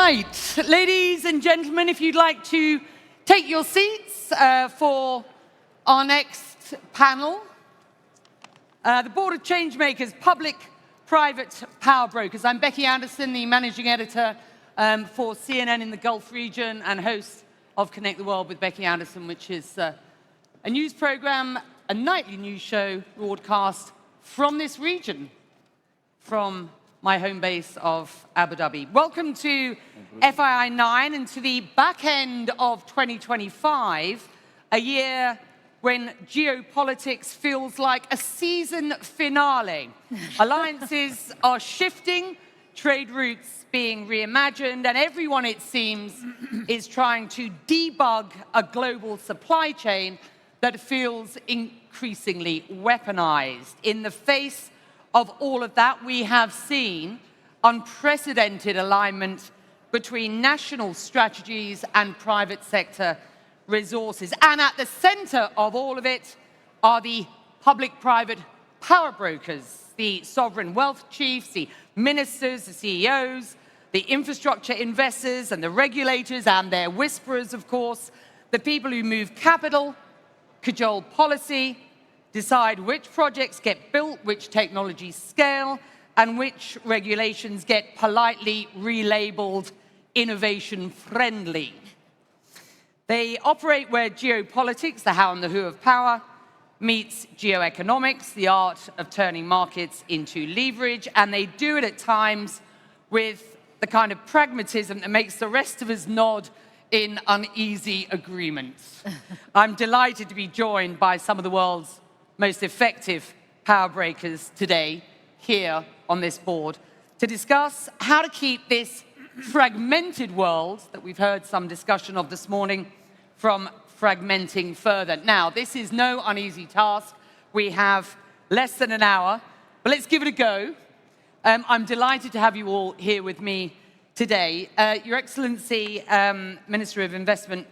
Right, ladies and gentlemen, if you'd like to take your seats for our next panel. The Board of Changemakers, Public-Private Powerbrokers. I'm Becky Anderson, the Managing Editor for CNN in the Gulf region and host of Connect the World with Becky Anderson, which is a news program, a nightly news show broadcast from this region, from my home base of Abu Dhabi. Welcome to FII 9 and to the back end of 2025, a year when geopolitics feels like a season finale. Alliances are shifting, trade routes being reimagined, and everyone, it seems, is trying to debug a global supply chain that feels increasingly weaponized. In the face of all of that, we have seen unprecedented alignment between national strategies and private sector resources. And at the center of all of it are the public-private power brokers, the sovereign wealth chiefs, the ministers, the CEOs, the infrastructure investors and the regulators and their whisperers, of course, the people who move capital, cajole policy, decide which projects get built, which technologies scale, and which regulations get politely relabeled innovation-friendly. They operate where geopolitics, the how and the who of power, meets geoeconomics, the art of turning markets into leverage, and they do it at times with the kind of pragmatism that makes the rest of us nod in uneasy agreement. I'm delighted to be joined by some of the world's most effective power breakers today here on this board to discuss how to keep this fragmented world that we've heard some discussion of this morning from fragmenting further. Now, this is no uneasy task. We have less than an hour, but let's give it a go. I'm delighted to have you all here with me today. Your Excellency, Ministry of Investment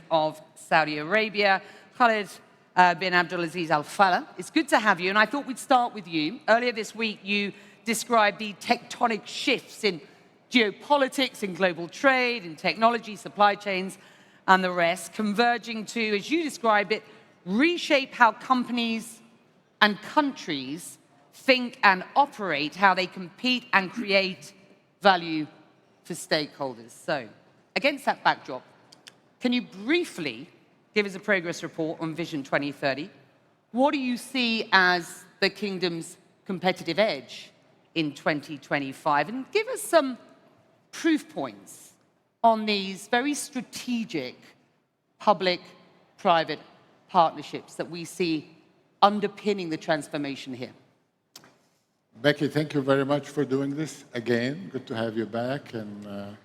of Saudi Arabia, Khalid bin Abdulaziz Al-Falih. It's good to have you, and I thought we'd start with you. Earlier this week, you described the tectonic shifts in geopolitics, in global trade, in technology, supply chains, and the rest, converging to, as you described it, reshape how companies and countries think and operate, how they compete and create value for stakeholders. So, against that backdrop, can you briefly give us a progress report on Vision 2030. What do you see as the Kingdom's competitive edge in 2025? And give us some proof points on these very strategic public-private partnerships that we see underpinning the transformation here. Becky, thank you very much for doing this again. Good to have you back, and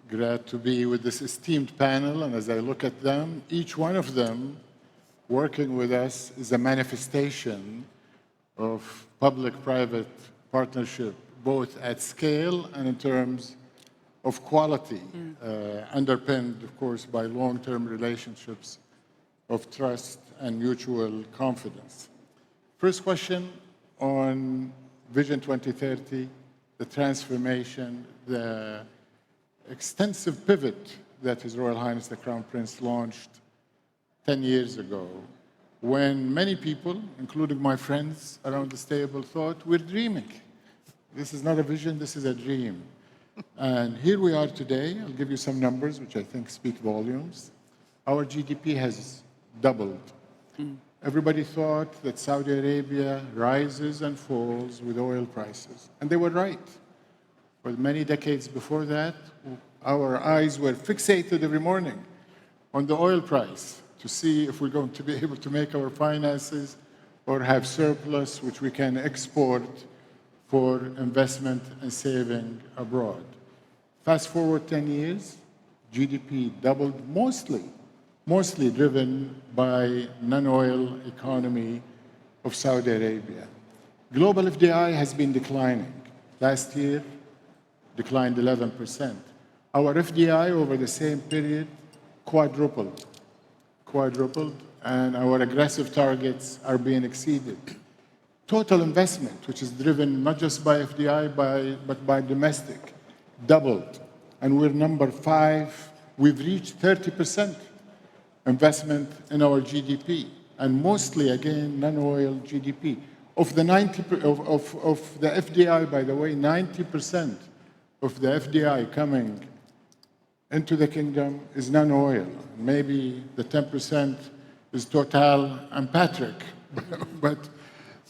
glad to be with this esteemed panel. And as I look at them, each one of them working with us is a manifestation of public-private partnership, both at scale and in terms of quality, underpinned, of course, by long-term relationships of trust and mutual confidence. First question on Vision 2030, the transformation, the extensive pivot that His Royal Highness the Crown Prince launched 10 years ago, when many people, including my friends around this table, thought we're dreaming. This is not a vision, this is a dream. And here we are today. I'll give you some numbers which I think speak volumes. Our GDP has doubled. Everybody thought that Saudi Arabia rises and falls with oil prices, and they were right. For many decades before that, our eyes were fixated every morning on the oil price to see if we're going to be able to make our finances or have surplus which we can export for investment and saving abroad. Fast forward 10 years, GDP doubled, mostly driven by non-oil economy of Saudi Arabia. Global FDI has been declining. Last year, declined 11%. Our FDI over the same period quadrupled, and our aggressive targets are being exceeded. Total investment, which is driven not just by FDI, but by domestic, doubled. And we're number 5. We've reached 30% investment in our GDP, and mostly, again, non-oil GDP. Of the FDI, by the way, 90% of the FDI coming into the kingdom is non-oil. Maybe the 10% is Total and Patrick, but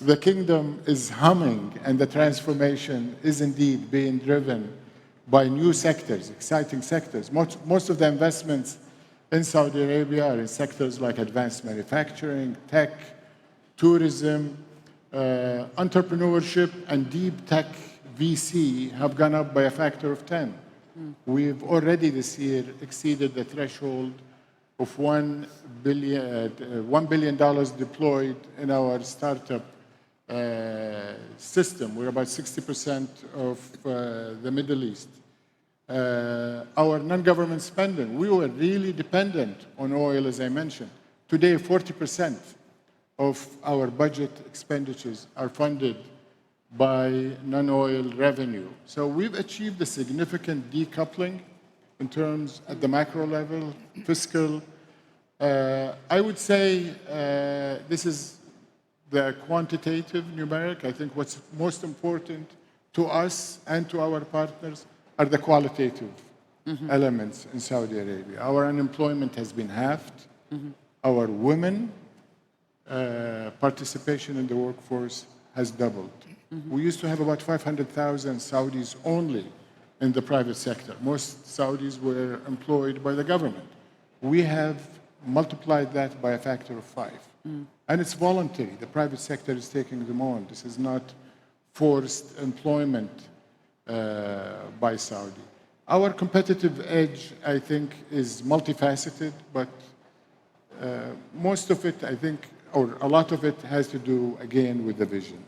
the kingdom is humming, and the transformation is indeed being driven by new sectors, exciting sectors. Most of the investments in Saudi Arabia are in sectors like advanced manufacturing, tech, tourism, entrepreneurship, and deep tech VC have gone up by a factor of 10. We've already this year exceeded the threshold of $1 billion deployed in our startup system. We're about 60% of the Middle East. Our non-government spending, we were really dependent on oil, as I mentioned. Today, 40% of our budget expenditures are funded by non-oil revenue. So we've achieved a significant decoupling in terms at the macro level, fiscal. I would say this is the quantitative numeric. I think what's most important to us and to our partners are the qualitative elements in Saudi Arabia. Our unemployment has been halved. Our women participation in the workforce has doubled. We used to have about 500,000 Saudis only in the private sector. Most Saudis were employed by the government. We have multiplied that by a factor of 5. And it's voluntary. The private sector is taking them on. This is not forced employment by Saudi. Our competitive edge, I think, is multifaceted, but most of it, I think, or a lot of it has to do, again, with the vision.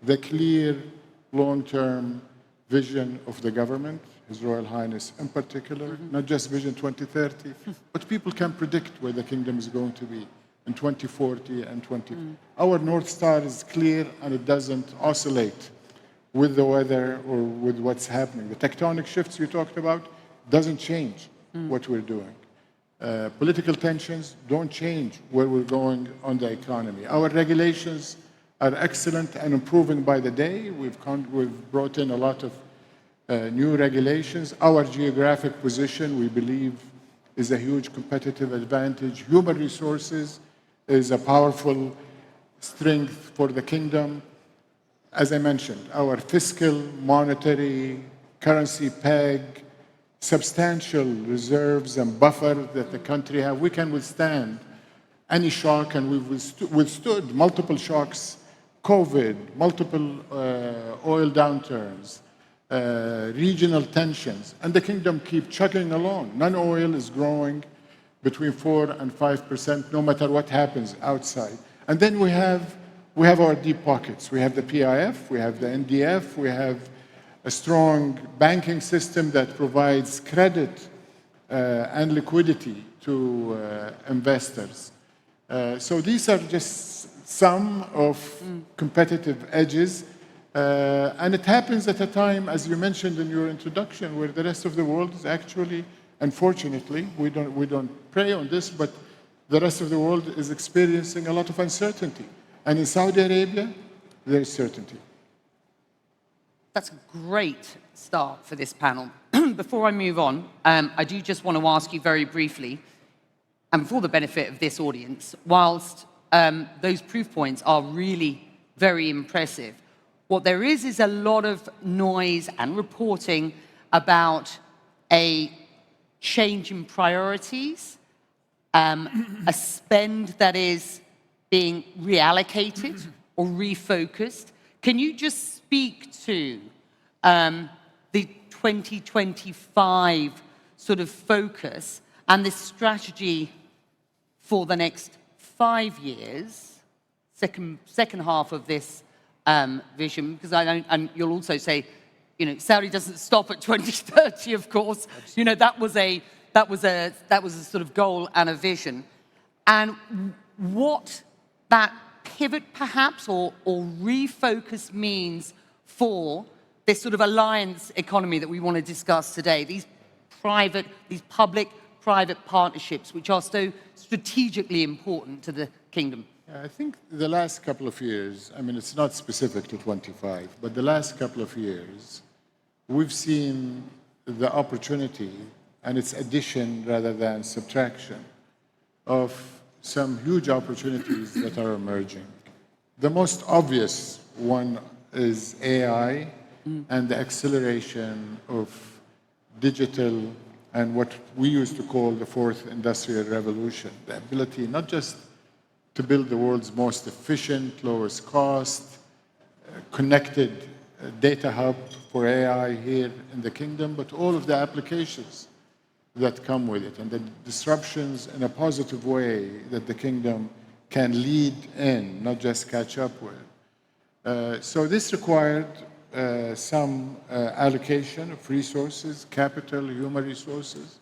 The clear, long-term vision of the government, His Royal Highness in particular, not just Vision 2030, but people can predict where the kingdom is going to be in 2040 and 20. Our North Star is clear, and it doesn't oscillate with the weather or with what's happening. The tectonic shifts you talked about doesn't change what we're doing. Political tensions don't change where we're going on the economy. Our regulations are excellent and improving by the day. We've brought in a lot of new regulations. Our geographic position, we believe, is a huge competitive advantage. Human resources is a powerful strength for the kingdom. As I mentioned, our fiscal, monetary, currency peg, substantial reserves and buffer that the country have, we can withstand any shock, and we've withstood multiple shocks, COVID, multiple oil downturns, regional tensions, and the kingdom keeps chugging along. Non-oil is growing between 4 and 5%, no matter what happens outside. And then we have our deep pockets. We have the PIF, we have the NDF, we have a strong banking system that provides credit and liquidity to investors. So these are just some of competitive edges. And it happens at a time, as you mentioned in your introduction, where the rest of the world is actually, unfortunately, we don't prey on this, but the rest of the world is experiencing a lot of uncertainty. And in Saudi Arabia, there is certainty. That's a great start for this panel. Before I move on, I do just want to ask you very briefly, and for the benefit of this audience, whilst those proof points are really very impressive, what there is a lot of noise and reporting about a change in priorities, a spend that is being reallocated or refocused. Can you just speak to the 2025 sort of focus and this strategy for the next 5 years, second half of this vision? Because and you'll also say, you know, Saudi doesn't stop at 2030, of course. You know, that was a sort of goal and a vision. And what that pivot perhaps or refocus means for this sort of alliance economy that we want to discuss today, these public-private partnerships, which are so strategically important to the kingdom? I think the last couple of years, I mean, it's not specific to 25, but the last couple of years, we've seen the opportunity and its addition rather than subtraction of some huge opportunities that are emerging. The most obvious one is AI and the acceleration of digital and what we used to call the fourth industrial revolution, the ability not just to build the world's most efficient, lowest cost, connected data hub for AI here in the kingdom, but all of the applications that come with it and the disruptions in a positive way that the kingdom can lead in, not just catch up with. So this required some allocation of resources, capital, human resources.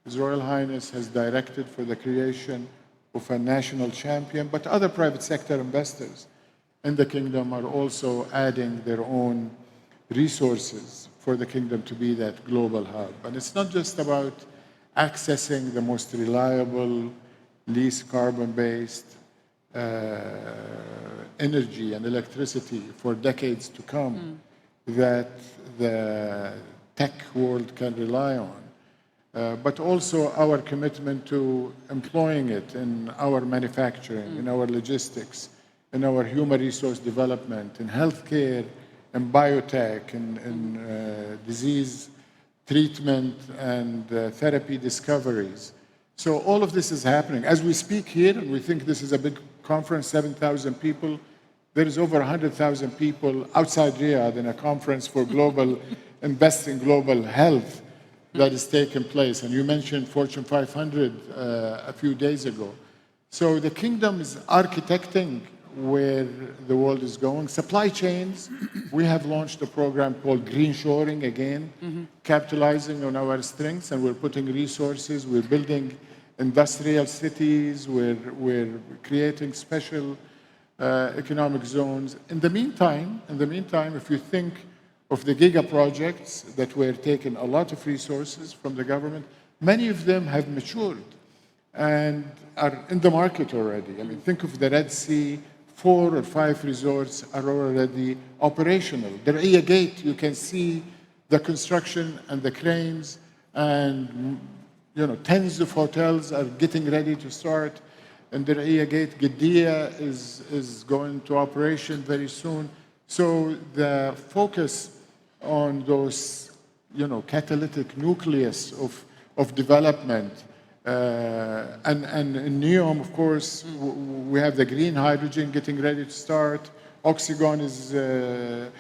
His Royal Highness has directed for the creation of a national champion, but other private sector investors in the kingdom are also adding their own resources for the kingdom to be that global hub. And it's not just about accessing the most reliable, least carbon-based energy and electricity for decades to come that the tech world can rely on, but also our commitment to employing it in our manufacturing, in our logistics, in our human resource development, in healthcare, in biotech, in disease treatment and therapy discoveries. So all of this is happening. As we speak here, and we think this is a big conference, 7,000 people, there is over 100,000 people outside Riyadh in a conference for global investing, global health that is taking place. And you mentioned Fortune 500 a few days ago. So the kingdom is architecting where the world is going. Supply chains, we have launched a program called Green Shoring again, capitalizing on our strengths, and we're putting resources, we're building industrial cities, we're creating special economic zones. In the meantime, if you think of the giga projects that were taking a lot of resources from the government, many of them have matured and are in the market already. I mean, think of the Red Sea, 4 or 5 resorts are already operational. The Rania Gate, you can see the construction and the cranes, and tens of hotels are getting ready to start. And the Rania Gate, Gidea is going to operation very soon. So the focus on those, catalytic nucleus of development. And in NEOM, of course, we have the green hydrogen getting ready to start. Oxygon is, and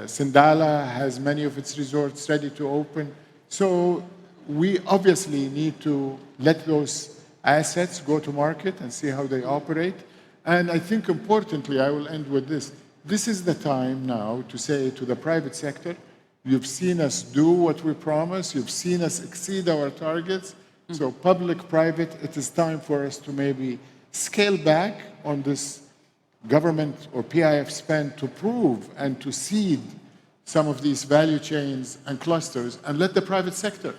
Sindala has many of its resorts ready to open. So we obviously need to let those assets go to market and see how they operate. And I think importantly, I will end with this. This is the time now to say to the private sector, you've seen us do what we promised. You've seen us exceed our targets. So public-private, it is time for us to maybe scale back on this government or PIF spend to prove and to seed some of these value chains and clusters and let the private sector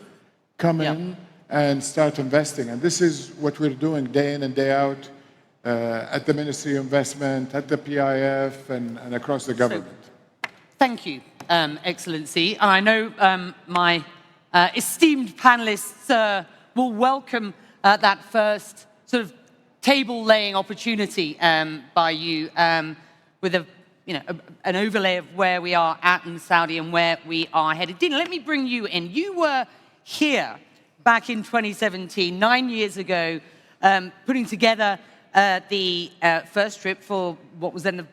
come in and start investing. And this is what we're doing day in and day out at the Ministry of Investment, at the PIF, and across the government. So, thank you, Excellency. And I know my esteemed panelists will welcome that first sort of table-laying opportunity by you with an overlay of where we are at in Saudi and where we are headed. Dina, let me bring you in. You were here back in 2017, 9 years ago, putting together the first trip for what was then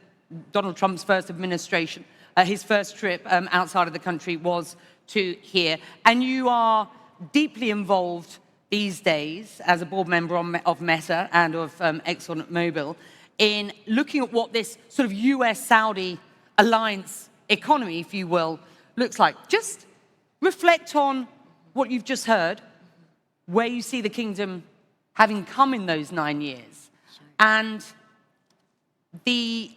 Donald Trump's first administration. His first trip outside of the country was to here. And you are deeply involved these days as a board member of MISA and of ExxonMobil in looking at what this sort of US-Saudi alliance economy, if you will, looks like. Just reflect on what you've just heard, where you see the kingdom having come in those 9 years, and the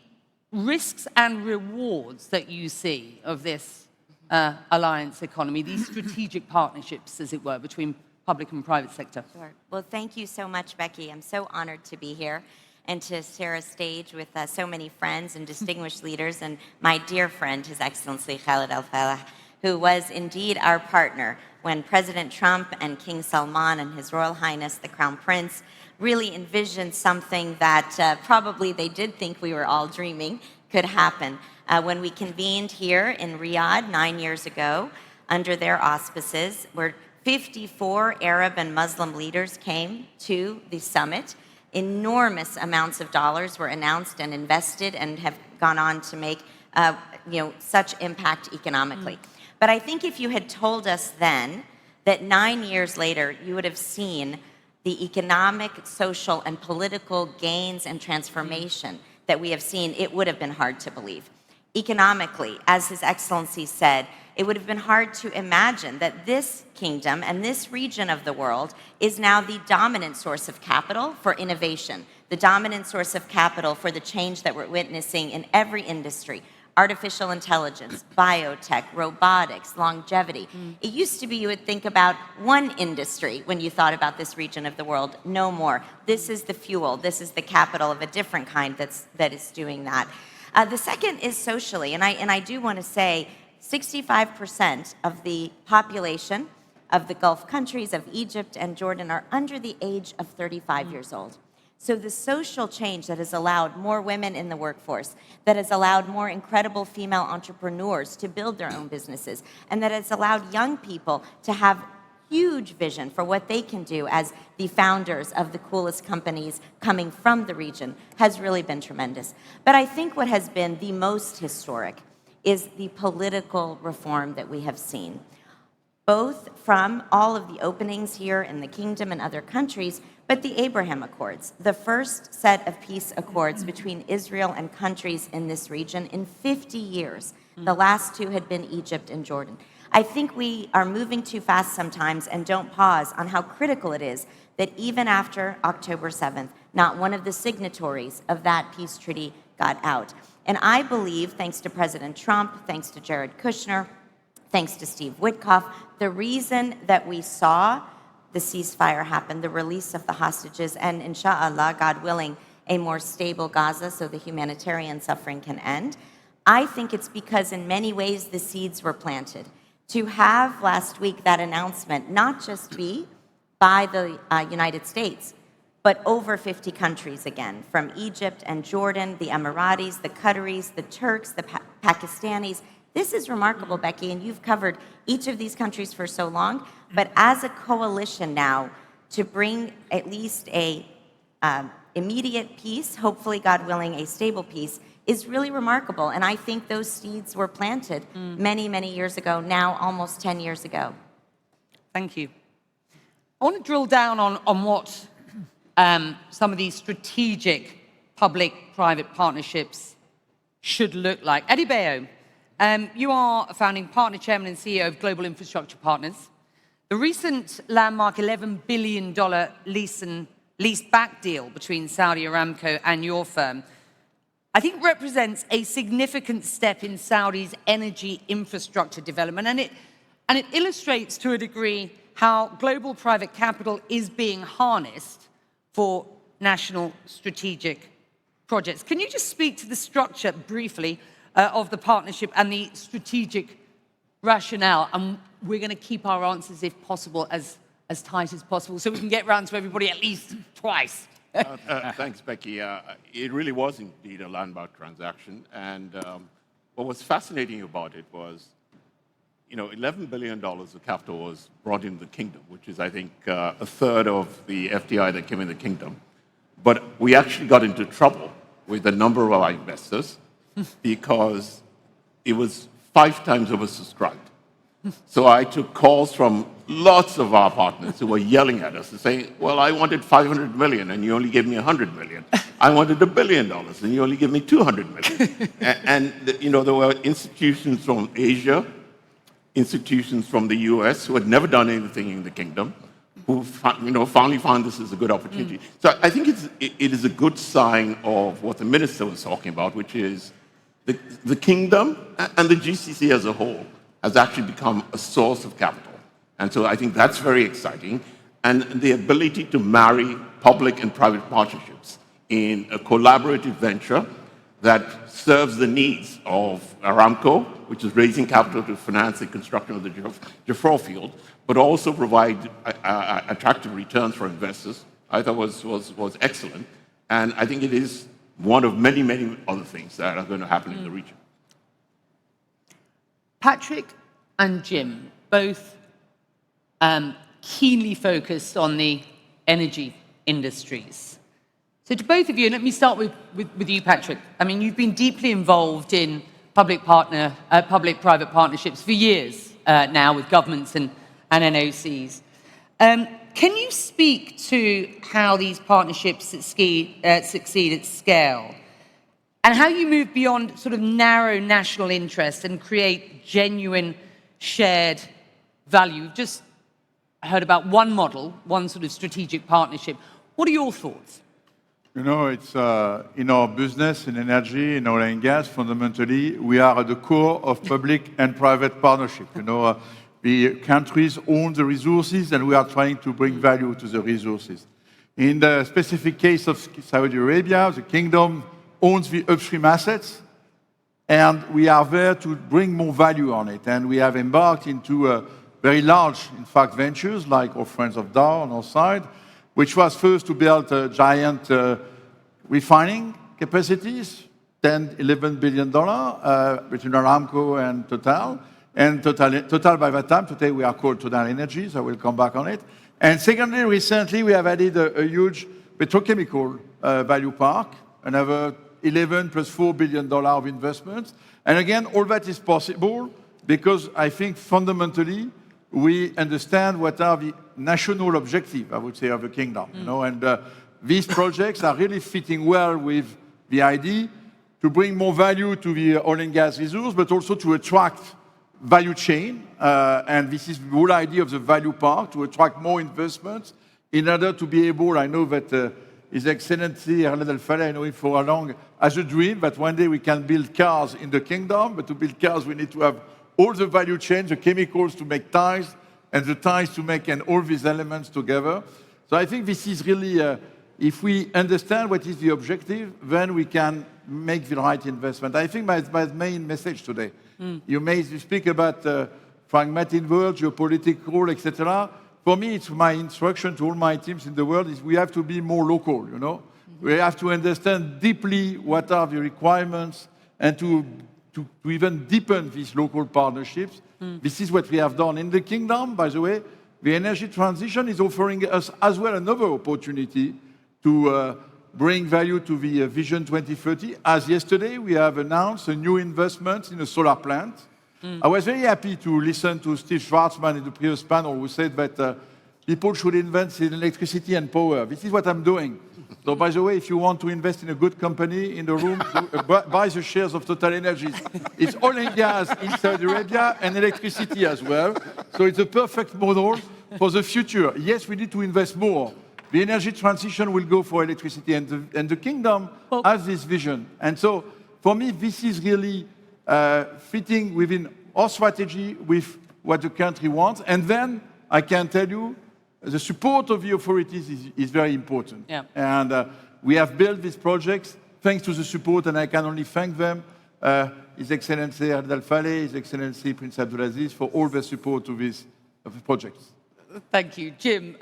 risks and rewards that you see of this alliance economy, these strategic partnerships, as it were, between public and private sector? Sure. Well, thank you so much, Becky. I'm so honored to be here and to share a stage with so many friends and distinguished leaders, and my dear friend, His Excellency Khalid Al-Falih, who was indeed our partner when President Trump and King Salman and His Royal Highness, the Crown Prince, really envisioned something that probably they did think we were all dreaming could happen. When we convened here in Riyadh 9 years ago under their auspices, where 54 Arab and Muslim leaders came to the summit. Enormous amounts of dollars were announced and invested and have gone on to make such impact economically. But I think if you had told us then that 9 years later you would have seen the economic, social, and political gains and transformation that we have seen, it would have been hard to believe. Economically, as His Excellency said, it would have been hard to imagine that this kingdom and this region of the world is now the dominant source of capital for innovation, the dominant source of capital for the change that we're witnessing in every industry: artificial intelligence, biotech, robotics, longevity. It used to be you would think about one industry when you thought about this region of the world. No more. This is the fuel. This is the capital of a different kind that is doing that. The second is socially, and I do want to say 65% of the population of the Gulf countries, of Egypt and Jordan, are under the age of 35 years old. So the social change that has allowed more women in the workforce, that has allowed more incredible female entrepreneurs to build their own businesses, and that has allowed young people to have huge vision for what they can do as the founders of the coolest companies coming from the region, has really been tremendous. But I think what has been the most historic is the political reform that we have seen, both from all of the openings here in the kingdom and other countries, but the Abraham Accords, the first set of peace accords between Israel and countries in this region in 50 years. The last two had been Egypt and Jordan. I think we are moving too fast sometimes and don't pause on how critical it is that even after October 7th, not one of the signatories of that peace treaty got out. And I believe, thanks to President Trump, thanks to Jared Kushner, thanks to Steve Witkoff, the reason that we saw the ceasefire happen, the release of the hostages, and inshallah, God willing, a more stable Gaza so the humanitarian suffering can end, I think it's because in many ways the seeds were planted. To have last week that announcement not just be by the United States, but over 50 countries again, from Egypt and Jordan, the Emiratis, the Qataris, the Turks, the Pakistanis. This is remarkable, Becky, and you've covered each of these countries for so long, but as a coalition now to bring at least a immediate peace, hopefully, God willing, a stable peace, is really remarkable. And I think those seeds were planted many, many years ago, now almost 10 years ago. Thank you. I want to drill down on what some of these strategic public-private partnerships should look like. Adebayo, you are a founding partner, chairman, and CEO of Global Infrastructure Partners. The recent landmark $11 billion lease-back deal between Saudi Aramco and your firm, I think, represents a significant step in Saudi's energy infrastructure development, and it illustrates to a degree how global private capital is being harnessed for national strategic projects. Can you just speak to the structure briefly of the partnership and the strategic rationale? And we're going to keep our answers, if possible, as tight as possible, so we can get round to everybody at least twice. Thanks, Becky. It really was indeed a landmark transaction. And what was fascinating about it was, $11 billion of capital was brought into the kingdom, which is, I think, a third of the FDI that came in the kingdom. But we actually got into trouble with a number of our investors because it was 5 times oversubscribed. So I took calls from lots of our partners who were yelling at us and saying, well, I wanted $500 million and you only gave me $100 million. I wanted $1 billion and you only gave me $200 million. And there were institutions from Asia, institutions from the US who had never done anything in the kingdom, who finally found this as a good opportunity. So I think it is a good sign of what the minister was talking about, which is the kingdom and the GCC as a whole has actually become a source of capital. And so I think that's very exciting. And the ability to marry public and private partnerships in a collaborative venture that serves the needs of Aramco, which is raising capital to finance the construction of the Jafra field, but also provide attractive returns for investors, I thought was excellent. And I think it is one of many, many other things that are going to happen in the region. Patrick and Jim, both keenly focused on the energy industries. So to both of you, and let me start with you, Patrick. I mean, you've been deeply involved in public-private partnerships for years now with governments and NOCs. Can you speak to how these partnerships succeed at scale, and how you move beyond sort of narrow national interest and create genuine shared value? We've just heard about one model, one sort of strategic partnership. What are your thoughts? You know, it's in our business, in energy, in oil and gas, fundamentally, we are at the core of public and private partnership. You know, the countries own the resources, and we are trying to bring value to the resources. In the specific case of Saudi Arabia, the kingdom owns the upstream assets, and we are there to bring more value on it. And we have embarked into very large, in fact, ventures like our friends of Dow on our side, which was first to build giant refining capacities, $10, $11 billion between Aramco and Total. And Total by that time, today we are called TotalEnergies, I will come back on it. And secondly, recently we have added a huge petrochemical value park, another 11 plus $4 billion of investments. And again, all that is possible because I think fundamentally we understand what are the national objectives, I would say, of the kingdom. You know, and these projects are really fitting well with the idea to bring more value to the oil and gas resource, but also to attract value chain. And this is the whole idea of the value park, to attract more investments in order to be able, I know that His Excellency Al-Falih, I know him for a long, as a dream that one day we can build cars in the kingdom, but to build cars we need to have all the value chain, the chemicals to make tires, and the tires to make, and all these elements together. So I think this is really, if we understand what is the objective, then we can make the right investment. I think my main message today, you speak about pragmatic world, geopolitical, etc. For me, it's my instruction to all my teams in the world is we have to be more local, you know. We have to understand deeply what are the requirements and to even deepen these local partnerships. This is what we have done in the kingdom, by the way. The energy transition is offering us as well another opportunity to bring value to the Vision 2030. As yesterday, we have announced a new investment in a solar plant. I was very happy to listen to Steve Schwarzman in the previous panel who said that people should invest in electricity and power. This is what I'm doing. So, by the way, if you want to invest in a good company in the room, buy the shares of TotalEnergies. It's oil and gas in Saudi Arabia and electricity as well. So it's a perfect model for the future. Yes, we need to invest more. The energy transition will go for electricity, and the kingdom has this vision. And so, for me, this is really fitting within our strategy with what the country wants. And then, I can tell you, the support of the authorities is very important. Yeah. And we have built these projects thanks to the support, and I can only thank them, His Excellency Al-Falih, His Excellency Prince Abdulaziz, for all their support to these projects. Thank you. Jim,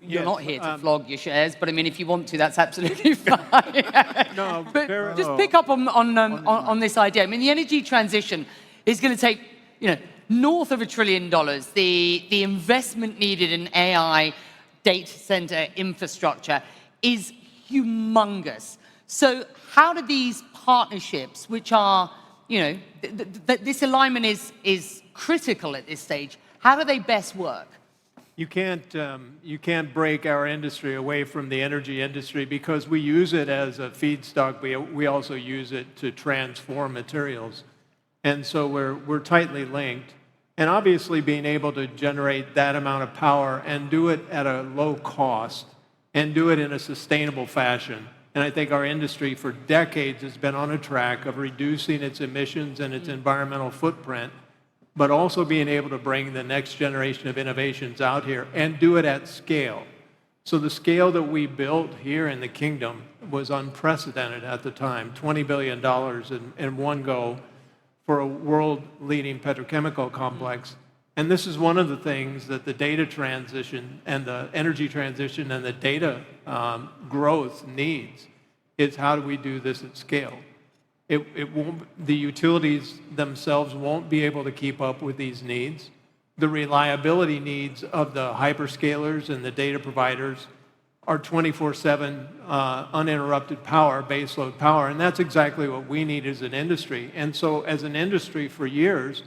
you're not here to flog your shares, but I mean, if you want to, that's absolutely fine. No, but just pick up on this idea. I mean, the energy transition is going to take, north of $1 trillion. The investment needed in AI data center infrastructure is humongous. So how do these partnerships, which are, this alignment is critical at this stage, how do they best work? You can't break our industry away from the energy industry because we use it as a feedstock. We also use it to transform materials. And so we're tightly linked. And obviously being able to generate that amount of power and do it at a low cost and do it in a sustainable fashion And I think our industry for decades has been on a track of reducing its emissions and its environmental footprint, but also being able to bring the next generation of innovations out here and do it at scale. So the scale that we built here in the kingdom was unprecedented at the time, $20 billion in one go for a world-leading petrochemical complex. And this is one of the things that the data transition and the energy transition and the data growth needs, is how do we do this at scale? The utilities themselves won't be able to keep up with these needs. The reliability needs of the hyperscalers and the data providers are 24/7 uninterrupted power, baseload power, and that's exactly what we need as an industry. And so as an industry for years,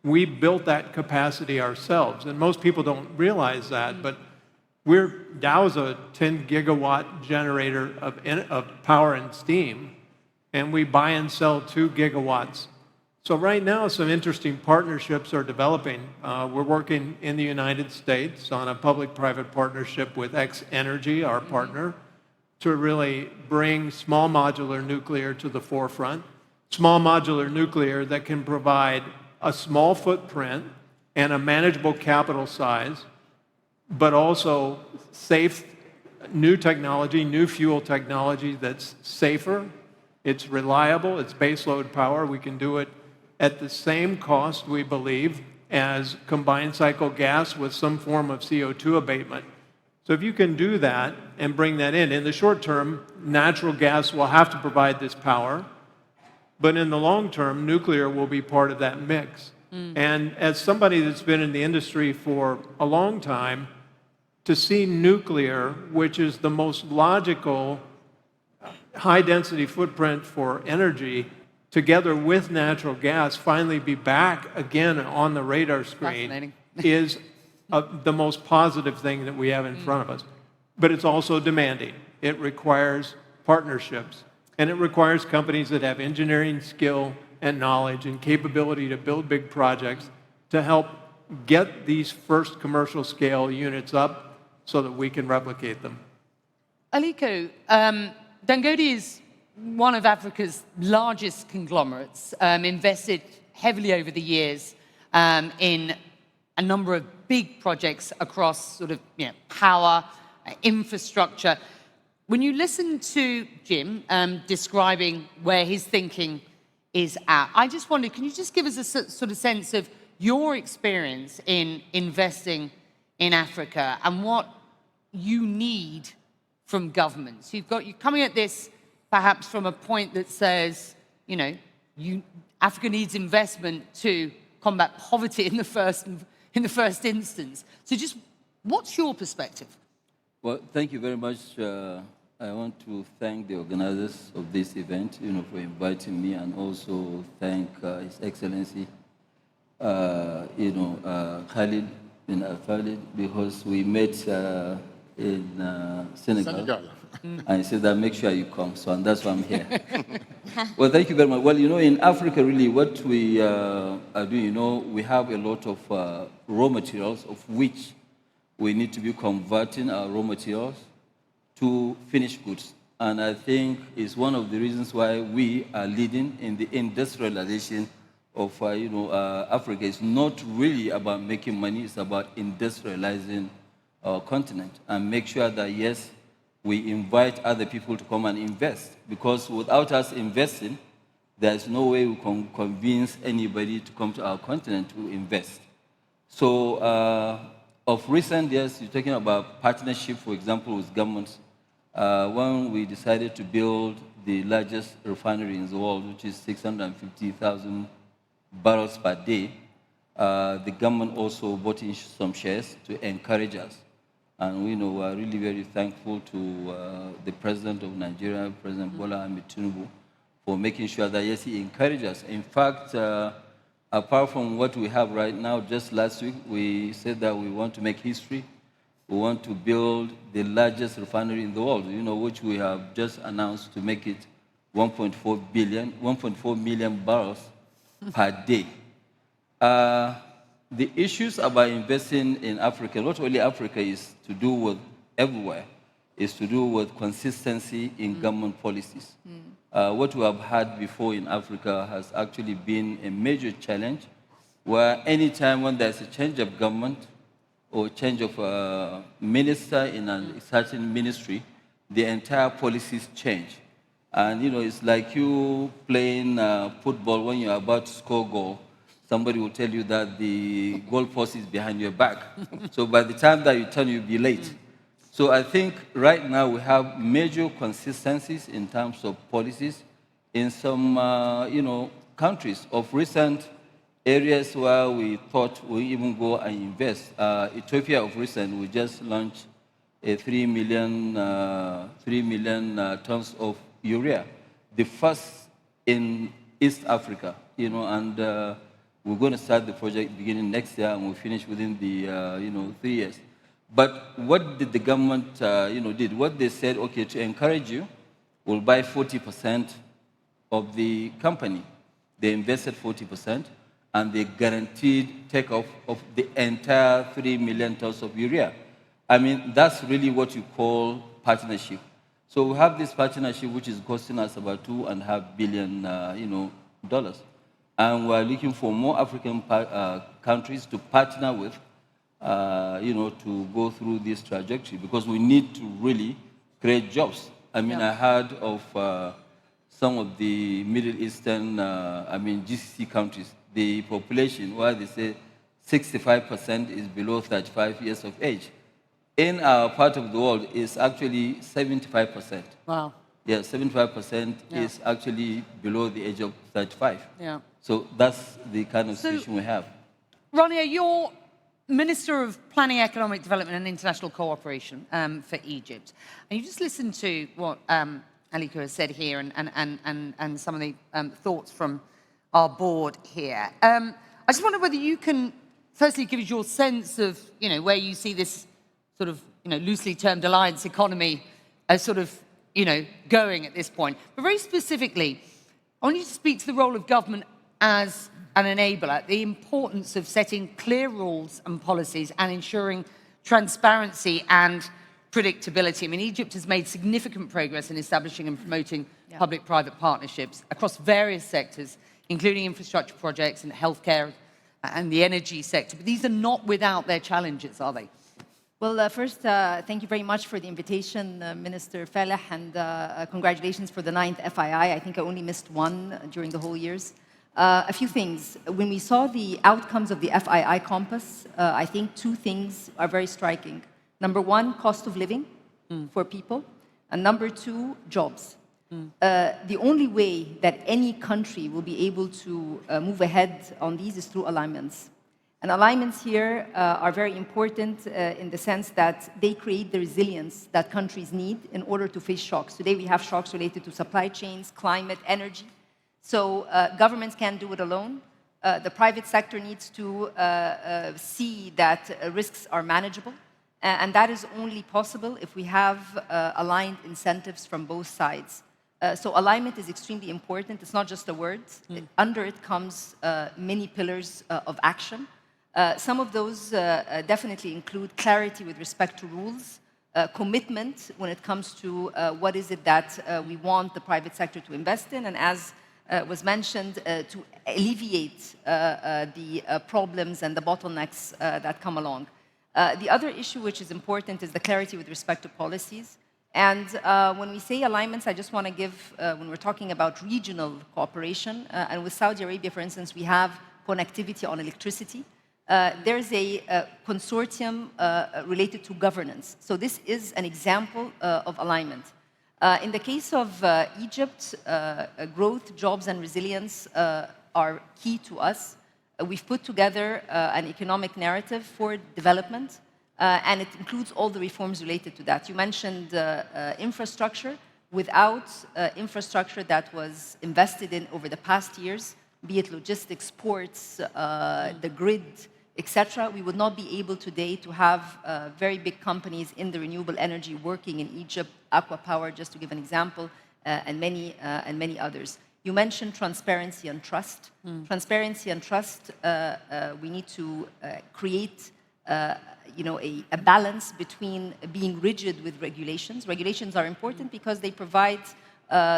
we built that capacity ourselves, and most people don't realize that, but Dow's a 10 gigawatt generator of power and steam, and we buy and sell 2 gigawatts. So right now, some interesting partnerships are developing. We're working in the United States on a public-private partnership with X Energy, our partner, to really bring small modular nuclear to the forefront. Small modular nuclear that can provide a small footprint and a manageable capital size, but also safe, new technology, new fuel technology that's safer, it's reliable, it's baseload power. We can do it at the same cost, we believe, as combined cycle gas with some form of CO2 abatement. So if you can do that and bring that in the short term, natural gas will have to provide this power, but in the long term, nuclear will be part of that mix. And as somebody that's been in the industry for a long time, to see nuclear, which is the most logical high-density footprint for energy, together with natural gas, finally be back again on the radar screen is the most positive thing that we have in front of us. But it's also demanding. It requires partnerships, and it requires companies that have engineering skill and knowledge and capability to build big projects to help get these first commercial scale units up so that we can replicate them. Aliko, Dangote is one of Africa's largest conglomerates, invested heavily over the years in a number of big projects across sort of power, infrastructure. When you listen to Jim describing where his thinking is at, I just wondered, can you just give us a sort of sense of your experience in investing in Africa and what you need from governments? You're coming at this perhaps from a point that says, Africa needs investment to combat poverty in the first instance. So just what's your perspective? Well, thank you very much. I want to thank the organizers of this event, for inviting me, and also thank His Excellency, Khalid bin Al-Falih, because we met in Senegal. And he said that make sure you come, so and that's why I'm here. Well, thank you very much. Well, in Africa, really, what we are doing, we have a lot of raw materials, of which we need to be converting our raw materials to finished goods. And I think it's one of the reasons why we are leading in the industrialization of Africa. It's not really about making money, it's about industrializing our continent and make sure that, yes, we invite other people to come and invest, because without us investing, there's no way we can convince anybody to come to our continent to invest. So of recent years, you're talking about partnership, for example, with governments. When we decided to build the largest refinery in the world, which is 650,000 barrels per day, the government also bought in some shares to encourage us. And we are really very thankful to the President of Nigeria, President Bola Ahmed Tinubu, for making sure that, yes, he encouraged us. In fact, apart from what we have right now, just last week, we said that we want to make history. We want to build the largest refinery in the world, which we have just announced to make it 1.4 million barrels per day. The issues about investing in Africa, not only Africa, is to do with everywhere. is to do with consistency in government policies. What we have had before in Africa has actually been a major challenge, where any time when there's a change of government or change of minister in a certain ministry, the entire policies change. And it's like you playing football when you're about to score a goal. Somebody will tell you that the goalpost is behind your back. So by the time that you turn, you'll be late. So I think right now we have major consistencies in terms of policies in some, countries. Of recent areas where we thought we even go and invest. Ethiopia, of recent, we just launched a 3 million tons of urea, the first in East Africa, and we're going to start the project beginning next year, and we'll finish within the 3 years. But what did the government did? What they said, okay, to encourage you, we'll buy 40% of the company. They invested 40%, and they guaranteed takeoff of the entire 3 million tons of urea. I mean, that's really what you call partnership. So we have this partnership which is costing us about $2.5 billion, dollars. And we're looking for more African countries to partner with, to go through this trajectory, because we need to really create jobs. I mean, I heard of some of the Middle Eastern, GCC countries, the population, where they say 65% is below 35 years of age. In our part of the world, it's actually 75%. Wow. Yeah, 75% is actually below the age of 35. Yeah. So that's the kind of situation we have. Rania, you're Minister of Planning, Economic Development and International Cooperation for Egypt. And you just listened to what Aliko has said here and some of the thoughts from our board here. I just wonder whether you can firstly give us your sense of, where you see this sort of, loosely termed alliance economy as sort of, going at this point. But very specifically, I want you to speak to the role of government as an enabler, the importance of setting clear rules and policies and ensuring transparency and predictability. I mean, Egypt has made significant progress in establishing and promoting public-private partnerships across various sectors, including infrastructure projects and healthcare and the energy sector. But these are not without their challenges, are they? Well, first, thank you very much for the invitation, Minister Falih, and congratulations for the 9th FII. I think I only missed one during the whole years. A few things. When we saw the outcomes of the FII Compass, I think two things are very striking. Number one, cost of living for people, and number two, jobs. The only way that any country will be able to move ahead on these is through alignments. And alignments here are very important in the sense that they create the resilience that countries need in order to face shocks. Today we have shocks related to supply chains, climate, energy. So governments can't do it alone. The private sector needs to see that risks are manageable. And that is only possible if we have aligned incentives from both sides. So alignment is extremely important. It's not just a word. Under it comes many pillars of action. Some of those definitely include clarity with respect to rules, commitment when it comes to what is it that we want the private sector to invest in, and as was mentioned, to alleviate the problems and the bottlenecks that come along. The other issue which is important is the clarity with respect to policies. And when we say alignments, I just want to give, when we're talking about regional cooperation, and with Saudi Arabia, for instance, we have connectivity on electricity. There's a consortium related to governance. So this is an example of alignment. In the case of Egypt, growth, jobs, and resilience are key to us. We've put together an economic narrative for development, and it includes all the reforms related to that. You mentioned infrastructure. Without infrastructure that was invested in over the past years, be it logistics, ports, the grid, etc., we would not be able today to have very big companies in the renewable energy working in Egypt, Aqua Power, just to give an example, and many others. You mentioned transparency and trust. Transparency and trust, we need to create a balance between being rigid with regulations. Regulations are important because they provide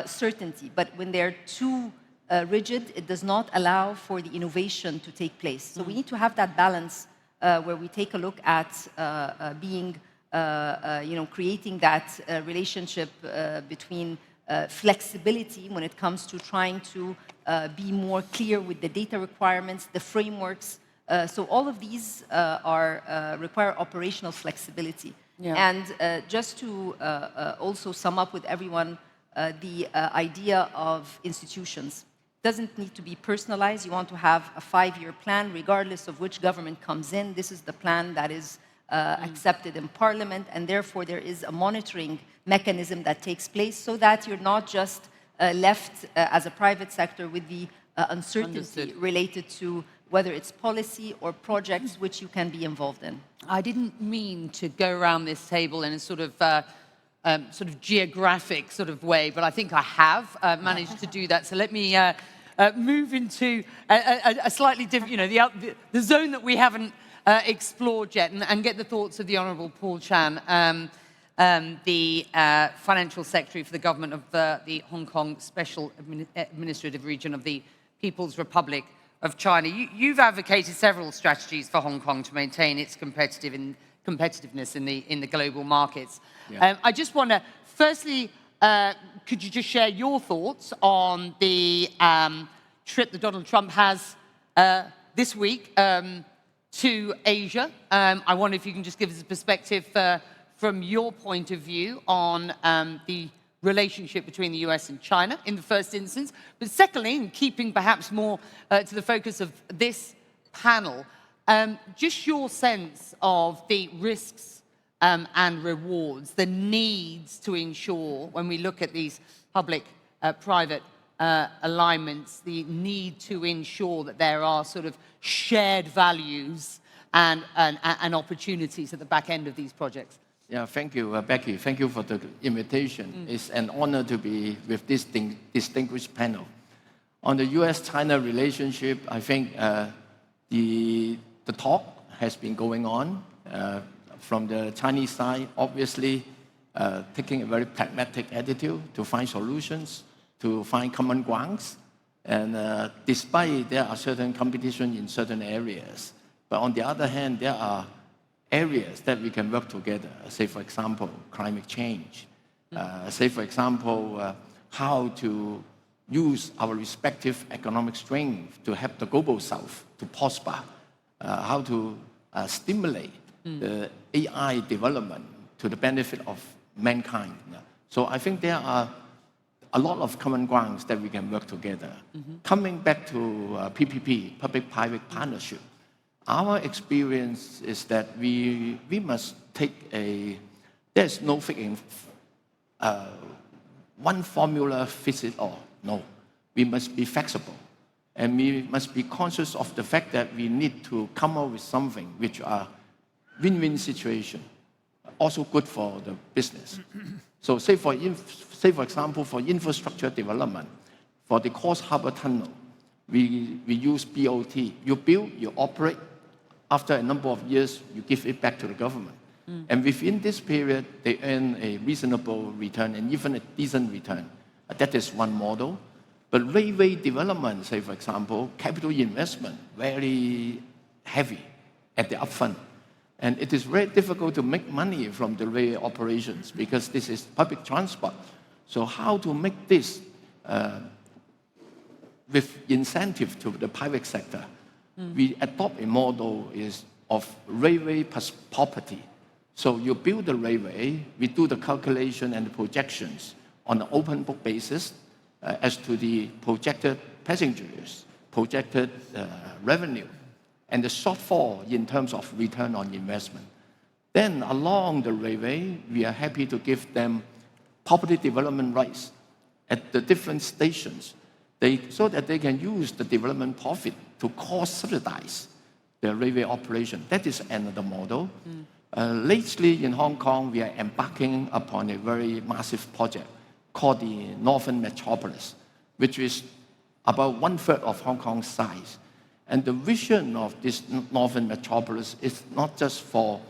certainty, but when they're too rigid, it does not allow for the innovation to take place. So we need to have that balance where we take a look at creating that relationship between flexibility when it comes to trying to be more clear with the data requirements, the frameworks. So all of these require operational flexibility. Yeah. And just to also sum up with everyone, the idea of institutions doesn't need to be personalized. You want to have a 5-year plan, regardless of which government comes in. This is the plan that is accepted in Parliament, and therefore there is a monitoring mechanism that takes place so that you're not just left as a private sector with the uncertainty related to whether it's policy or projects which you can be involved in. I didn't mean to go around this table in a sort of geographic sort of way, but I think I have managed to do that. So let me move into a slightly different, the zone that we haven't explored yet, and get the thoughts of the Honourable Paul Chan, the Financial Secretary for the Government of the Hong Kong Special Administrative Region of the People's Republic of China. You've advocated several strategies for Hong Kong to maintain its competitiveness in the global markets. Yeah. I just wonder, firstly, could you just share your thoughts on the trip that Donald Trump has this week to Asia? I wonder if you can just give us a perspective from your point of view on the relationship between the US and China in the first instance. But secondly, and keeping perhaps more to the focus of this panel, just your sense of the risks and rewards, the needs to ensure, when we look at these public-private alignments, the need to ensure that there are sort of shared values and opportunities at the back end of these projects. Yeah, thank you, Becky. Thank you for the invitation. It's an honor to be with this distinguished panel. On the US-China relationship, I think the talk has been going on from the Chinese side, obviously taking a very pragmatic attitude to find solutions, to find common grounds. And despite there are certain competition in certain areas, but on the other hand, there are areas that we can work together. Say, for example, climate change. Say, for example, how to use our respective economic strength to help the global South to prosper. How to stimulate the AI development to the benefit of mankind. So I think there are a lot of common grounds that we can work together. Coming back to PPP, public-private partnership, our experience is that we must take there's no fixing one formula fits it all. No, we must be flexible. And we must be conscious of the fact that we need to come up with something which are win-win situation, also good for the business. So say for example, for infrastructure development, for the Cross Harbour Tunnel, we use BOT. You build, you operate. After a number of years, you give it back to the government. And within this period, they earn a reasonable return and even a decent return. That is one model. But railway development, say for example, capital investment, very heavy at the upfront. And it is very difficult to make money from the railway operations because this is public transport. So how to make this with incentive to the private sector? We adopt a model of railway plus property. So you build the railway, we do the calculation and the projections on an open book basis as to the projected passengers, projected revenue, and the shortfall in terms of return on investment. Then along the railway, we are happy to give them property development rights at the different stations so that they can use the development profit to cost-subsidize the railway operation. That is another model. Lately in Hong Kong, we are embarking upon a very massive project called the Northern Metropolis, which is about 1/3 of Hong Kong's size. And the vision of this northern metropolis is not just for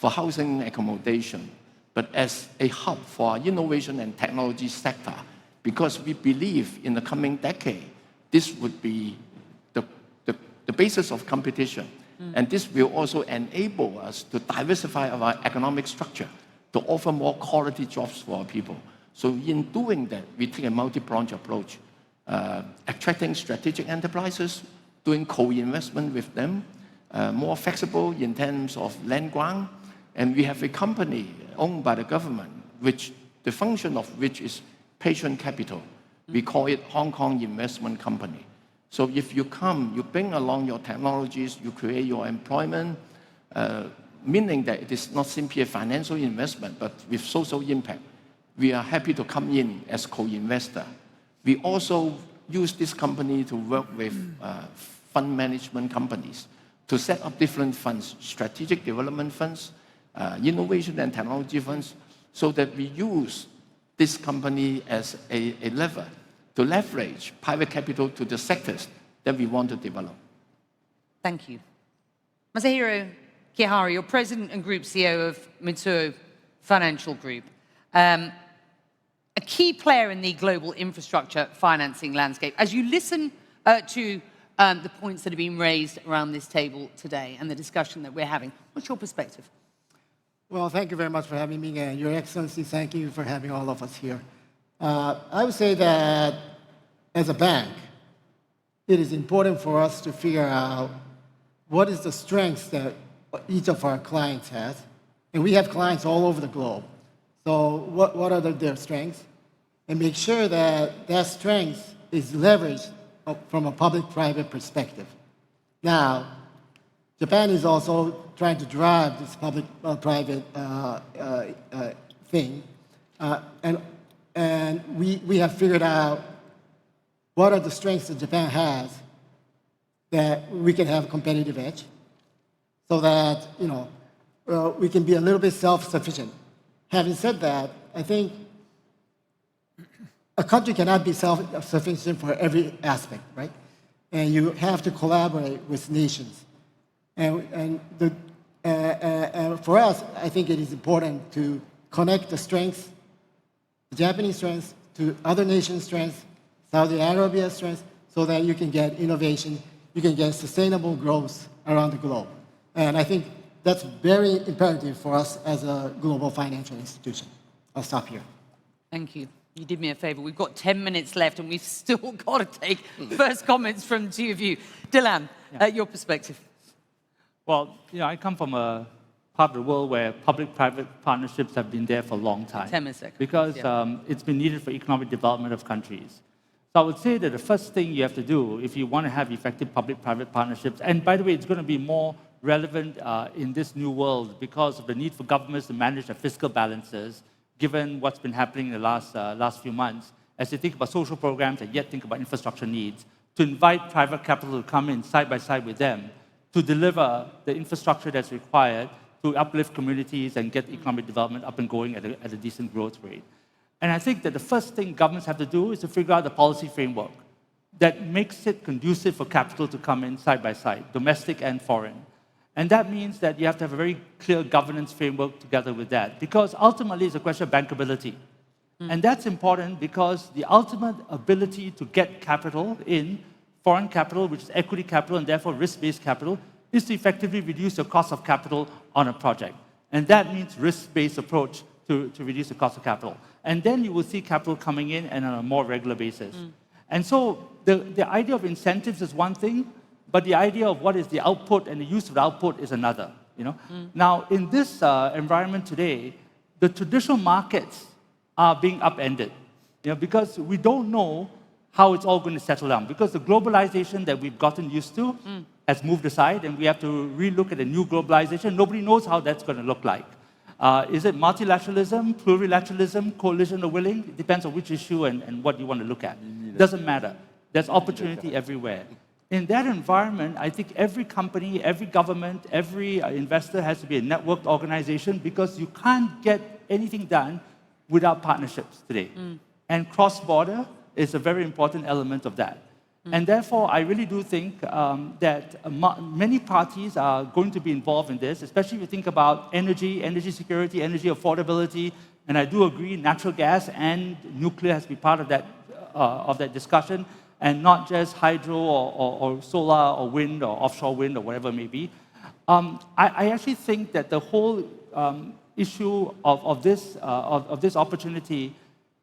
housing accommodation, but as a hub for our innovation and technology sector, because we believe in the coming decade, this would be the basis of competition. And this will also enable us to diversify our economic structure, to offer more quality jobs for our people. So in doing that, we take a multi-pronged approach, attracting strategic enterprises, doing co-investment with them, more flexible in terms of land grant. And we have a company owned by the government, which the function of which is patient capital. We call it Hong Kong Investment Company. So if you come, you bring along your technologies, you create your employment, meaning that it is not simply a financial investment, but with social impact. We are happy to come in as co-investor. We also use this company to work with fund management companies to set up different funds, strategic development funds, innovation and technology funds, so that we use this company as a lever to leverage private capital to the sectors that we want to develop. Thank you. Masahiro Kihara, you're President and Group CEO of Mizuho Financial Group. A key player in the global infrastructure financing landscape. As you listen to the points that have been raised around this table today and the discussion that we're having, what's your perspective? Well, thank you very much for having me, and Your Excellency, thank you for having all of us here. I would say that as a bank, it is important for us to figure out what is the strengths that each of our clients has. And we have clients all over the globe. So what are their strengths? And make sure that that strength is leveraged from a public-private perspective. Now, Japan is also trying to drive this public-private thing. And we have figured out what are the strengths that Japan has that we can have a competitive edge so that, we can be a little bit self-sufficient. Having said that, I think a country cannot be self-sufficient for every aspect, right? And you have to collaborate with nations. And for us, I think it is important to connect the strengths, the Japanese strengths, to other nations' strengths, Saudi Arabia's strengths, so that you can get innovation, you can get sustainable growth around the globe. And I think that's very imperative for us as a global financial institution. I'll stop here. Thank you. You did me a favor. We've got 10 minutes left, and we've still got to take first comments from two of you. Dilhan, your perspective. Well, I come from a part of the world where public-private partnerships have been there for a long time. Temasek. Because it's been needed for economic development of countries. So I would say that the first thing you have to do if you want to have effective public-private partnerships, and by the way, it's going to be more relevant in this new world because of the need for governments to manage their fiscal balances, given what's been happening in the last few months, as they think about social programs and yet think about infrastructure needs, to invite private capital to come in side by side with them to deliver the infrastructure that's required to uplift communities and get economic development up and going at a decent growth rate. And I think that the first thing governments have to do is to figure out the policy framework that makes it conducive for capital to come in side by side, domestic and foreign. And that means that you have to have a very clear governance framework together with that, because ultimately it's a question of bankability. And that's important because the ultimate ability to get capital in, foreign capital, which is equity capital and therefore risk-based capital, is to effectively reduce the cost of capital on a project. And that means risk-based approach to reduce the cost of capital. And then you will see capital coming in and on a more regular basis. And so the idea of incentives is one thing, but the idea of what is the output and the use of the output is another. Now, in this environment today, the traditional markets are being upended, because we don't know how it's all going to settle down, because the globalization that we've gotten used to has moved aside, and we have to relook at a new globalization. Nobody knows how that's going to look like. Is it multilateralism, plurilateralism, coalition of willing? It depends on which issue and what you want to look at. It doesn't matter. There's opportunity everywhere. In that environment, I think every company, every government, every investor has to be a networked organization, because you can't get anything done without partnerships today. And cross-border is a very important element of that. And therefore, I really do think that many parties are going to be involved in this, especially if you think about energy, energy security, energy affordability. And I do agree, natural gas and nuclear has to be part of that discussion, and not just hydro or solar or wind or offshore wind or whatever it may be. I actually think that the whole issue of this opportunity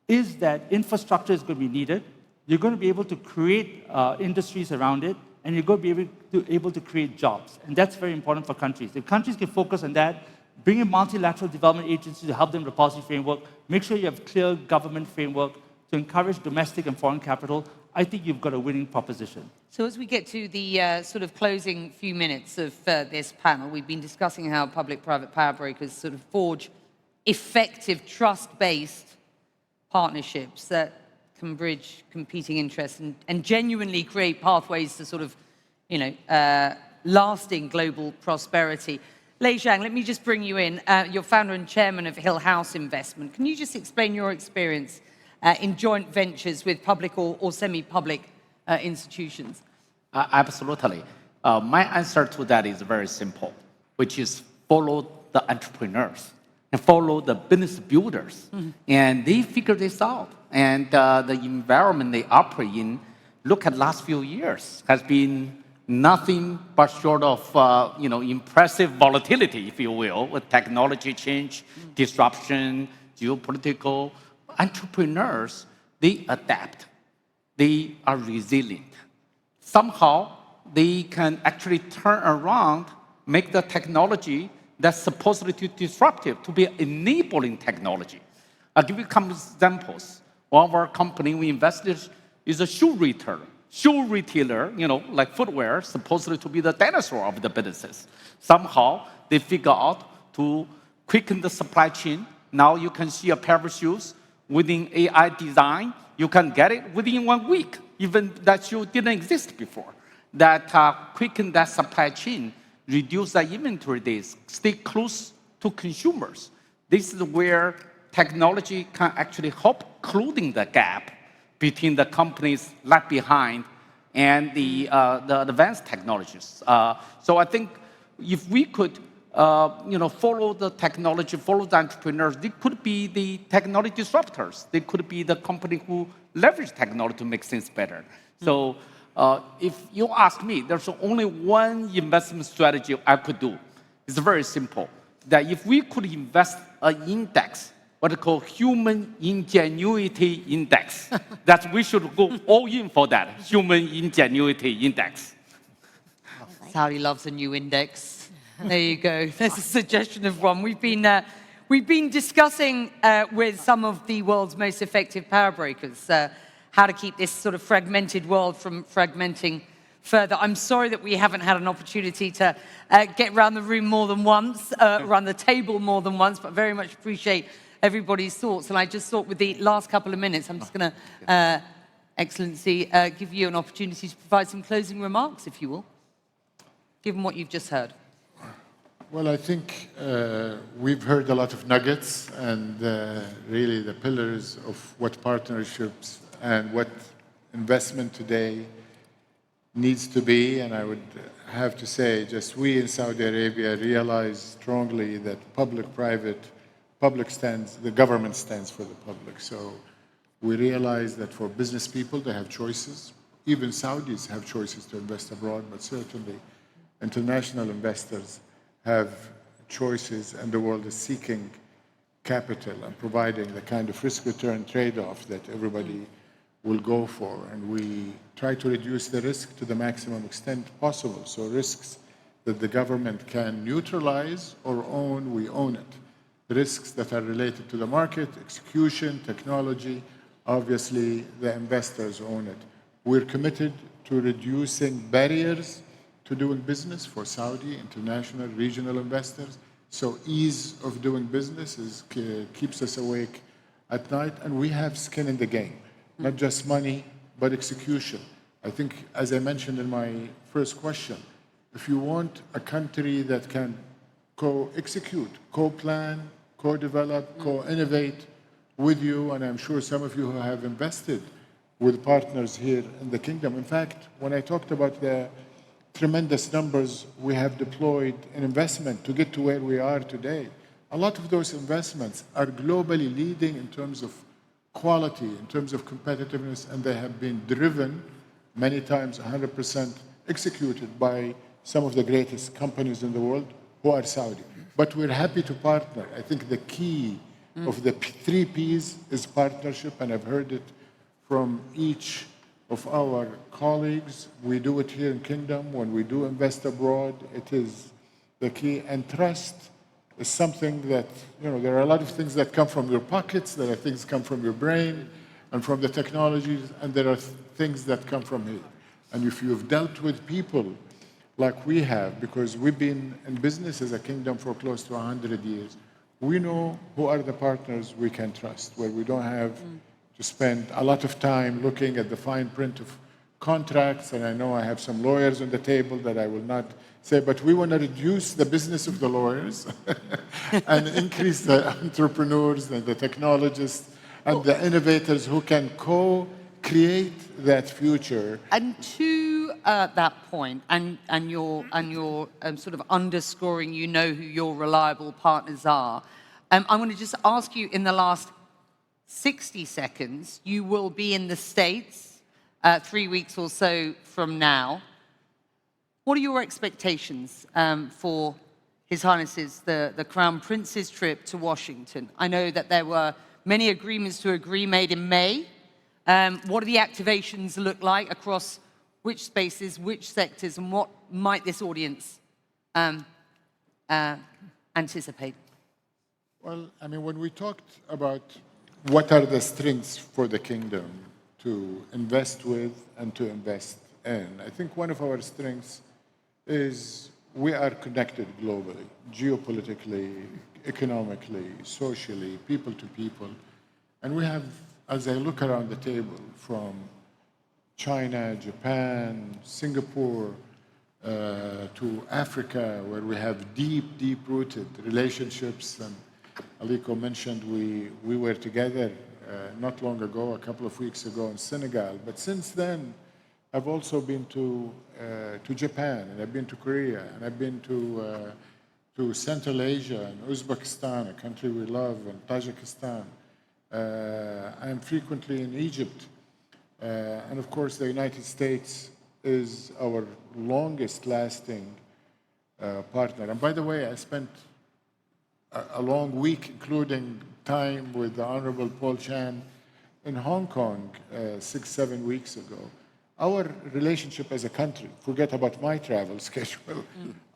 is that infrastructure is going to be needed. You're going to be able to create industries around it, and you're going to be able to create jobs. And that's very important for countries. If countries can focus on that, bring in multilateral development agencies to help them with the policy framework, make sure you have clear government framework to encourage domestic and foreign capital, I think you've got a winning proposition. So as we get to the sort of closing few minutes of this panel, we've been discussing how public-private power brokers sort of forge effective trust-based partnerships that can bridge competing interests and genuinely create pathways to sort of, lasting global prosperity. Zhang, let me just bring you in. You're founder and chairman of Hillhouse Investment. Can you just explain your experience in joint ventures with public or semi-public institutions? Absolutely. My answer to that is very simple, which is follow the entrepreneurs and follow the business builders. And they figure this out. And the environment they operate in, look at last few years, has been nothing but short of impressive volatility, if you will, with technology change, disruption, geopolitical. Entrepreneurs, they adapt. They are resilient. Somehow, they can actually turn around, make the technology that's supposedly disruptive to be enabling technology. I'll give you some examples. One of our company we invested is a shoe retailer. Shoe retailer, like footwear, supposedly to be the dinosaur of the businesses. Somehow, they figure out to quicken the supply chain. Now you can see a pair of shoes within AI design. You can get it within 1 week, even that shoe didn't exist before. That quicken that supply chain, reduce the inventory days, stay close to consumers. This is where technology can actually help closing the gap between the companies left behind and the advanced technologies. So I think if we could, follow the technology, follow the entrepreneurs, they could be the technology disruptors. They could be the company who leverage technology to make things better. So if you ask me, there's only one investment strategy I could do. It's very simple. That if we could invest an index, what we call human ingenuity index, that we should go all in for that, human ingenuity index. Saudi loves a new index. There you go. There's a suggestion of one. We've been discussing with some of the world's most effective power brokers how to keep this sort of fragmented world from fragmenting further. I'm sorry that we haven't had an opportunity to get around the room more than once, around the table more than once, but very much appreciate everybody's thoughts. And I just thought with the last couple of minutes, I'm just going to, Excellency, give you an opportunity to provide some closing remarks, if you will, given what you've just heard. Well, I think we've heard a lot of nuggets and really the pillars of what partnerships and what investment today needs to be. And I would have to say, just we in Saudi Arabia realize strongly that the government stands for the public. So we realize that for business people, they have choices. Even Saudis have choices to invest abroad, but certainly international investors have choices, and the world is seeking capital and providing the kind of risk-return trade-off that everybody will go for. And we try to reduce the risk to the maximum extent possible. So risks that the government can neutralize or own, we own it. Risks that are related to the market, execution, technology, obviously the investors own it. We're committed to reducing barriers to doing business for Saudi, international, regional investors. So ease of doing business keeps us awake at night, and we have skin in the game. Not just money, but execution. I think, as I mentioned in my first question, if you want a country that can co-execute, co-plan, co-develop, co-innovate with you, and I'm sure some of you who have invested with partners here in the kingdom. In fact, when I talked about the tremendous numbers we have deployed in investment to get to where we are today, a lot of those investments are globally leading in terms of quality, in terms of competitiveness, and they have been driven many times 100% executed by some of the greatest companies in the world who are Saudi. But we're happy to partner. I think the key of the three Ps is partnership, and I've heard it from each of our colleagues. We do it here in Kingdom. When we do invest abroad, it is the key. And trust is something that, there are a lot of things that come from your pockets, there are things that come from your brain and from the technologies, and there are things that come from here. And if you've dealt with people like we have, because we've been in business as a kingdom for close to 100 years, we know who are the partners we can trust, where we don't have to spend a lot of time looking at the fine print of contracts. And I know I have some lawyers on the table that I will not say, but we want to reduce the business of the lawyers and increase the entrepreneurs and the technologists and the innovators who can co-create that future. And to that point, and you're sort of underscoring, who your reliable partners are. I want to just ask you, in the last 60 seconds, you will be in the States 3 weeks or so from now. What are your expectations for His Highness's, the Crown Prince's trip to Washington? I know that there were many agreements to agree made in May. What do the activations look like across which spaces, which sectors, and what might this audience anticipate? Well, I mean, when we talked about what are the strengths for the kingdom to invest with and to invest in, I think one of our strengths is we are connected globally, geopolitically, economically, socially, people to people. And we have, as I look around the table, from China, Japan, Singapore, to Africa, where we have deep, deep-rooted relationships. And Aliko mentioned we were together not long ago, a couple of weeks ago in Senegal. But since then, I've also been to Japan, and I've been to Korea, and I've been to Central Asia and Uzbekistan, a country we love, and Tajikistan. I'm frequently in Egypt. And of course, the United States is our longest-lasting partner. And by the way, I spent a long week, including time with the Honorable Paul Chan in Hong Kong 6-7 weeks ago. Our relationship as a country, forget about my travel schedule,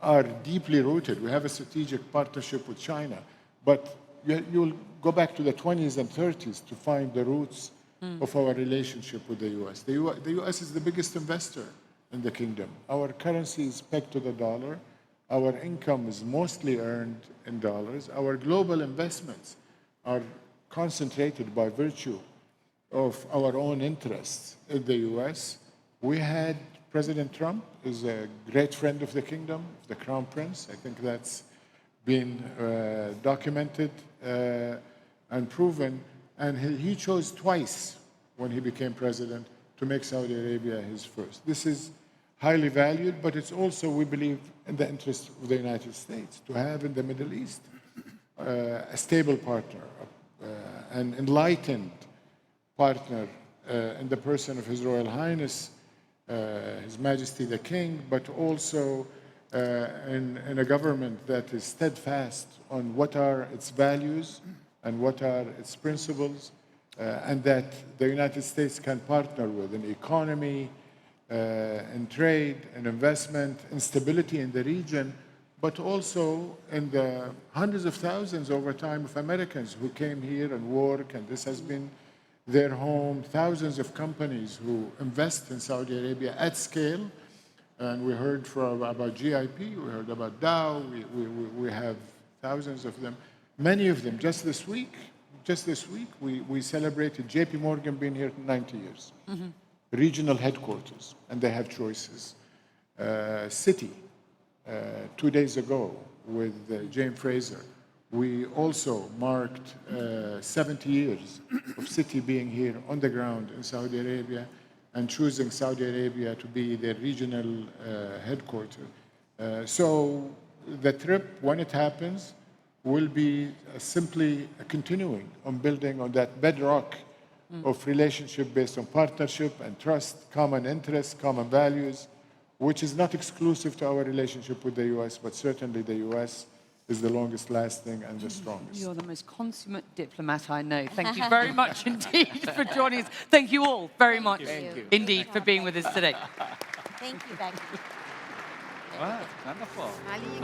are deeply rooted. We have a strategic partnership with China, but you'll go back to the 20s and 30s to find the roots of our relationship with the U.S. The U.S. is the biggest investor in the kingdom. Our currency is pegged to the dollar. Our income is mostly earned in dollars. Our global investments are concentrated by virtue of our own interests in the U.S. We had President Trump is a great friend of the kingdom, the Crown Prince. I think that's been documented and proven. And he chose twice when he became president to make Saudi Arabia his first. This is highly valued, but it's also, we believe, in the interest of the United States to have in the Middle East a stable partner, an enlightened partner in the person of His Royal Highness, His Majesty the King, but also in a government that is steadfast on what are its values and what are its principles, and that the United States can partner with in economy, in trade, in investment, in stability in the region, but also in the hundreds of thousands over time of Americans who came here and work, and this has been their home, thousands of companies who invest in Saudi Arabia at scale. And we heard about GIP, we heard about Dow, we have thousands of them. Many of them, just this week, we celebrated JP Morgan being here 90 years. Regional headquarters, and they have choices. Citi, 2 days ago with Jane Fraser, We also marked 70 years of Citi being here on the ground in Saudi Arabia and choosing Saudi Arabia to be their regional headquarters. So the trip, when it happens, will be simply continuing on building on that bedrock of relationship based on partnership and trust, common interests, common values, which is not exclusive to our relationship with the U.S., but certainly the U.S. is the longest lasting and the strongest. You're the most consummate diplomat I know. Thank you very much indeed for joining us. Thank you all very much indeed for being with us today. Thank you, Becky. Wow, wonderful.